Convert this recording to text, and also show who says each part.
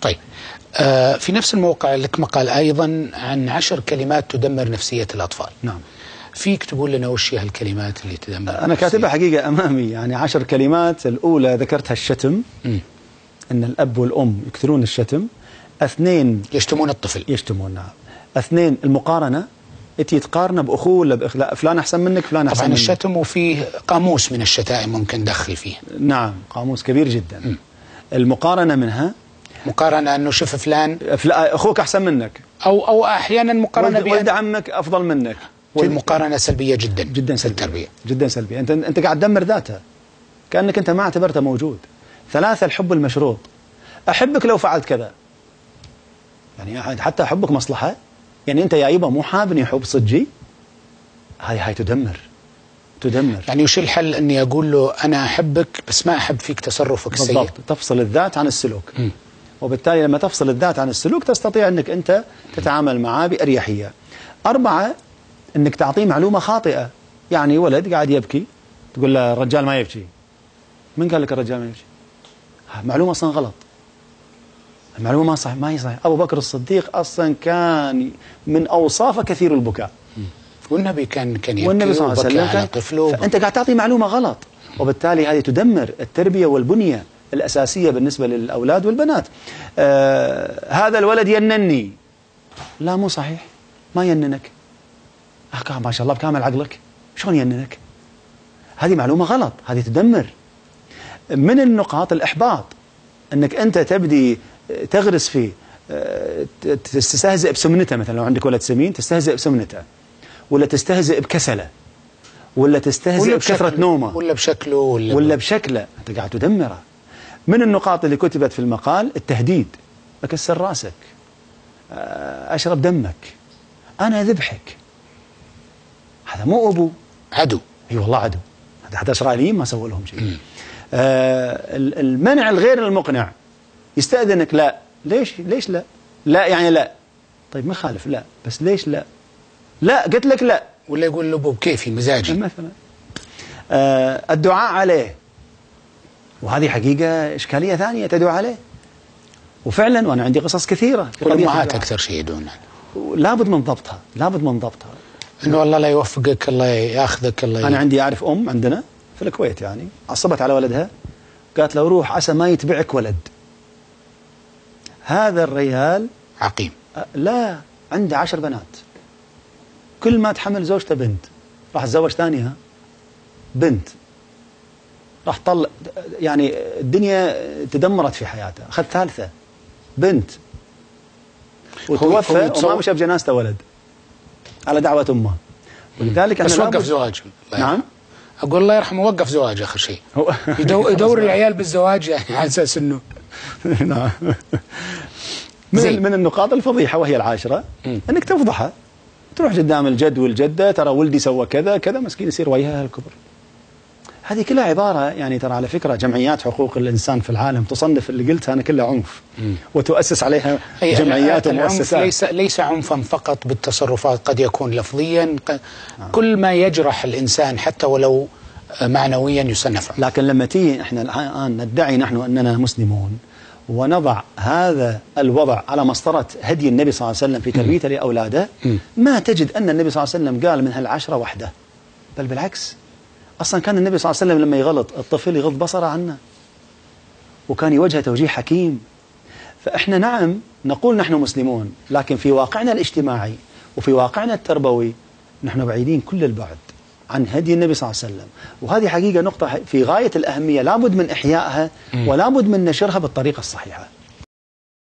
Speaker 1: طيب، في نفس الموقع لك مقال أيضا عن 10 كلمات تدمر نفسية الأطفال.
Speaker 2: نعم.
Speaker 1: فيك تقول لنا وش هي الكلمات اللي تدمر؟
Speaker 2: أنا كاتبها حقيقة أمامي، يعني 10 كلمات. الأولى ذكرتها الشتم، أن الأب والأم يكثرون الشتم. 2
Speaker 1: يشتمون الطفل.
Speaker 2: يشتمون، نعم. 2 المقارنة، أنت تقارنه بأخوه ولا لا فلان أحسن منك، فلان أحسن
Speaker 1: طبعا
Speaker 2: منك.
Speaker 1: الشتم وفيه قاموس من الشتائم ممكن ندخل فيه.
Speaker 2: نعم، قاموس كبير جدا. المقارنة منها،
Speaker 1: مقارنة أنه شوف فلان
Speaker 2: أخوك أحسن منك،
Speaker 1: أو أحيانا مقارنة
Speaker 2: ولد عمك أفضل منك.
Speaker 1: والمقارنة سلبية جدا
Speaker 2: جدا سلبية.
Speaker 1: التربية
Speaker 2: جدا سلبية. أنت قاعد تدمر ذاته كأنك أنت ما اعتبرته موجود. 3 الحب المشروط، أحبك لو فعلت كذا. يعني حتى أحبك مصلحة، يعني أنت يا يبا مو حابني حب صدقي، هاي تدمر.
Speaker 1: يعني وش الحل؟ أني أقول له أنا أحبك بس ما أحب فيك تصرفك السيء.
Speaker 2: بالضبط، تفصل الذات عن السلوك. وبالتالي لما تفصل الذات عن السلوك تستطيع أنك أنت تتعامل معاه بأريحية. 4 أنك تعطيه معلومة خاطئة. يعني ولد قاعد يبكي، تقول له الرجال ما يبكي. من قال لك الرجال ما يبكي؟ معلومة أصلا غلط، المعلومة ما صح، ما هي صحيح. أبو بكر الصديق أصلا كان من أوصافه كثير البكاء،
Speaker 1: والنبي كان يبكي،
Speaker 2: والنبي صلى الله عليه وسلم
Speaker 1: على طفله.
Speaker 2: فأنت قاعد تعطي معلومة غلط، وبالتالي هذه تدمر التربية والبنية الأساسية بالنسبة للأولاد والبنات. هذا الولد ينني، لا مو صحيح، ما يننك. ما شاء الله بكامل عقلك، شلون يننك؟ هذه معلومة غلط، هذه تدمر. من النقاط الإحباط، أنك أنت تبدي تغرس فيه، تستهزئ بسمنته. مثلا لو عندك ولد سمين تستهزئ بسمنته، ولا تستهزئ بكسله، ولا تستهزئ بكثرة نومه،
Speaker 1: ولا بشكله،
Speaker 2: ولا بشكله. أنت قاعد تدمره. من النقاط اللي كتبت في المقال التهديد، أكسر رأسك، أشرب دمك، أنا ذبحك. هذا مو أبو،
Speaker 1: عدو.
Speaker 2: اي والله عدو. هذا إسرائيليين ما سووا لهم شيء. المنع الغير المقنع، يستأذنك، لا. ليش لا؟ لا يعني لا. طيب ما خالف، لا بس ليش لا؟ لا قلت لك لا.
Speaker 1: ولا يقول له بكيفي مزاجي
Speaker 2: مثلا. الدعاء عليه، وهذه حقيقة إشكالية ثانية، تدعو عليه. وفعلا وأنا عندي قصص كثيرة.
Speaker 1: والأمهات أكثر شيء يدعون.
Speaker 2: لابد من ضبطها،
Speaker 1: إنه الله لا يوفقك، الله ياخذك، الله
Speaker 2: أنا عندي أعرف أم عندنا في الكويت، يعني عصبت على ولدها، قالت له روح عسى ما يتبعك ولد. هذا الرجال
Speaker 1: عقيم،
Speaker 2: لا عنده 10 بنات، كل ما تحمل زوجته بنت، راح تزوج ثانيها بنت، راح طلع، يعني الدنيا تدمرت في حياته. أخذ ثالثة بنت، وتوفى وما مشى بجنازته ولد على دعوة أمه. ولذلك
Speaker 1: بس وقف زواج.
Speaker 2: نعم،
Speaker 1: أقول الله يرحمه وقف زواج آخر شيء. يدور العيال بالزواج، يعني على أساس إنه
Speaker 2: نعم. من النقاط الفضيحة وهي 10 أنك تفضحها، تروح قدام الجد والجدة، ترى ولدي سوى كذا كذا، مسكين يصير وجهها الكبر. هذه كلها عبارة، يعني ترى على فكرة جمعيات حقوق الإنسان في العالم تصنف اللي قلتها أنا كلها عنف، وتؤسس عليها جمعيات ومؤسسات.
Speaker 1: ليس عنفا فقط بالتصرفات، قد يكون لفظيا، كل ما يجرح الإنسان حتى ولو معنويا يصنف عنف.
Speaker 2: لكن لما تيجي احنا الآن ندعي نحن أننا مسلمون، ونضع هذا الوضع على مسطرة هدي النبي صلى الله عليه وسلم في تربيته لأولاده، ما تجد أن النبي صلى الله عليه وسلم قال من هال10 وحده، بل بالعكس. أصلا كان النبي صلى الله عليه وسلم لما يغلط الطفل يغض بصره عنه، وكان يوجه توجيه حكيم. فإحنا نعم نقول نحن مسلمون، لكن في واقعنا الاجتماعي وفي واقعنا التربوي نحن بعيدين كل البعد عن هدي النبي صلى الله عليه وسلم. وهذه حقيقة نقطة في غاية الأهمية، لابد من إحيائها ولابد من نشرها بالطريقة الصحيحة.